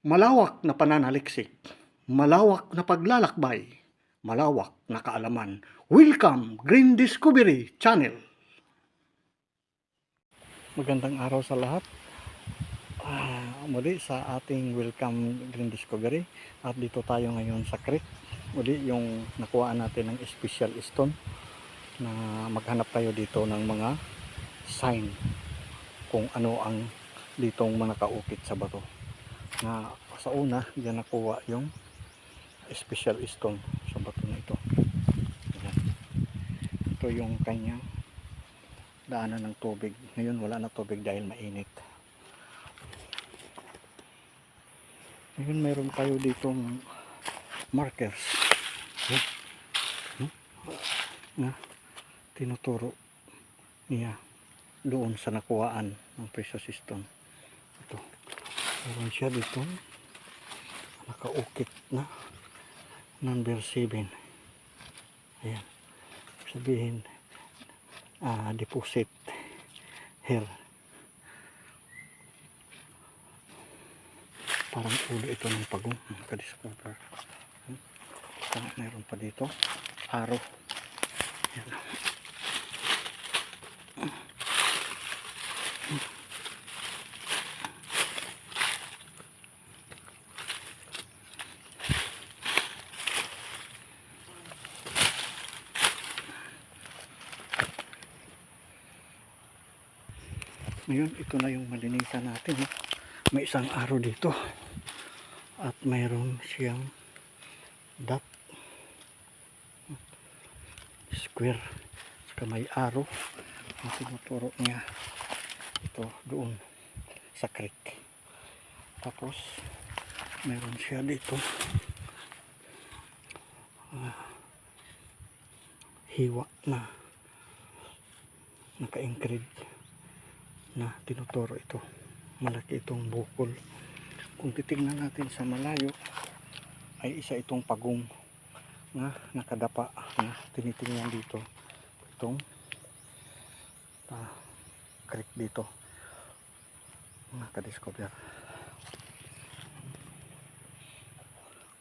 Malawak na pananaliksik, malawak na paglalakbay, malawak na kaalaman. Welcome Green Discovery Channel. Magandang araw sa lahat. Muli sa ating Welcome Green Discovery. At dito tayo ngayon sa creek. Muli yung nakuhaan natin ng special stone na maghanap tayo dito ng mga sign kung ano ang ditong mga nakaukit sa bato. Na sa una, diyan nakuha yung special stone sa bato na ito. Ayan. Ito yung kanyang daanan ng tubig. Ngayon wala na tubig dahil mainit. Ngayon mayroon tayo ditong markers na tinuturo niya doon sa nakuhaan ng precious stone. Ito, meron siya dito nakaukit na number 7. Ayan, sabihin deposit here. Parang ulo ito ng pagong ka-discover. Mayroon pa dito araw. Ayan. Ngayon ito na yung malinisan natin. May isang araw dito at mayroon siyang dot square saka may araw na tinuturo niya ito doon sa creek. Tapos mayroon siya dito hiwa na naka-engraved na tinuturo ito. Malaki itong bukol. Kung titingnan natin sa malayo ay isa itong pagong na nakadapa na tinitingnan dito itong creek dito nakadiscover.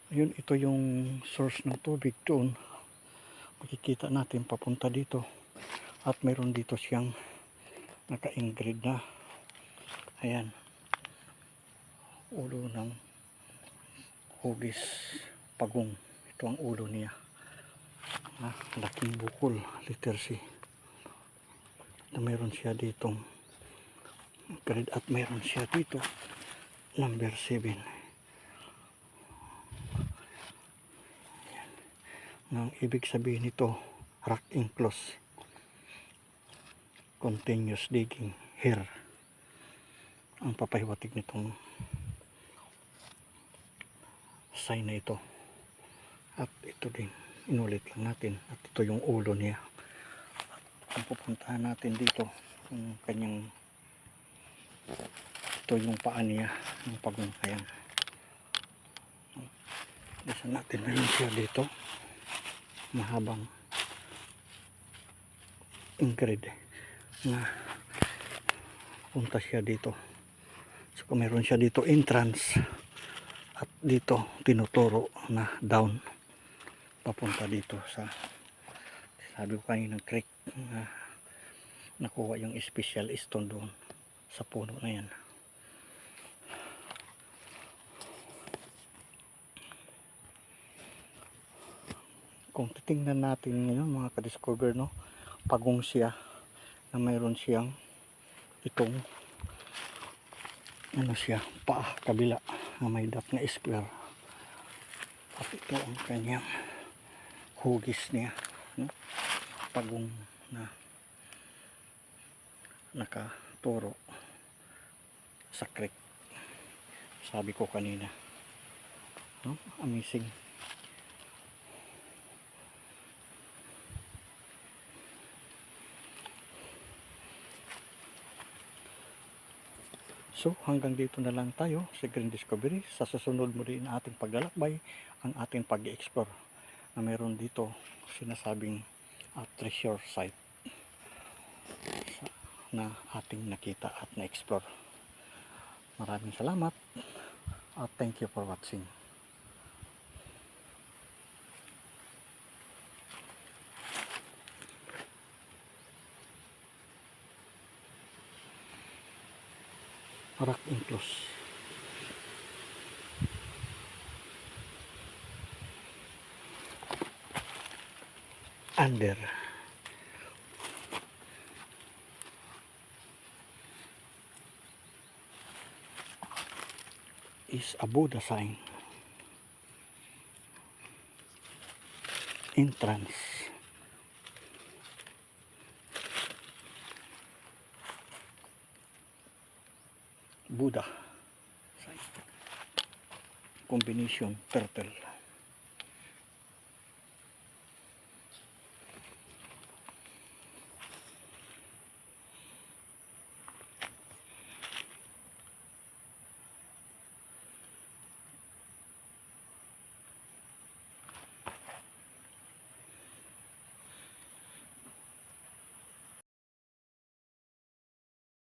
Yun, ito yung source ng tubig doon. Makikita natin papunta dito at mayroon dito siyang naka-engraved na ayan, ulo ng hugis pagong. Ito ang ulo niya, laking bukol, letter C. At mayroon siya ditong grade at mayroon siya dito number 7. Ang ibig sabihin nito, rock enclosed continuous digging here ang papahiwatig nitong sign na ito. At ito din, inulit lang natin, at ito yung ulo niya. At kung pupuntahan natin dito yung kanyang, ito yung paa niya yung pagong. Ayan, isa natin, meron siya dito mahabang engraved na punta siya dito. So kung meron siya dito entrance at dito tinuturo na down papunta dito sa, sabi ko kanina, creek na nakuha yung special stone doon sa puno na yan. Kung titingnan natin ngayon mga ka-discover, no, pagong siya na mayroon siyang itong ano siya, paa kabila na may dot na square. At ito ang kanyang hugis niya, no? Pagong na nakaturo sa creek, sabi ko kanina, no? Amazing. So hanggang dito na lang tayo sa Green Discovery. Sa susunod mo rin ating paglalakbay, ang ating pag-explore na meron dito sinasabing treasure site na ating nakita at na-explore. Maraming salamat. Thank you for watching. Rock enclose. Under is a Buddha sign. Entrance. Buddha sign. Combination turtle.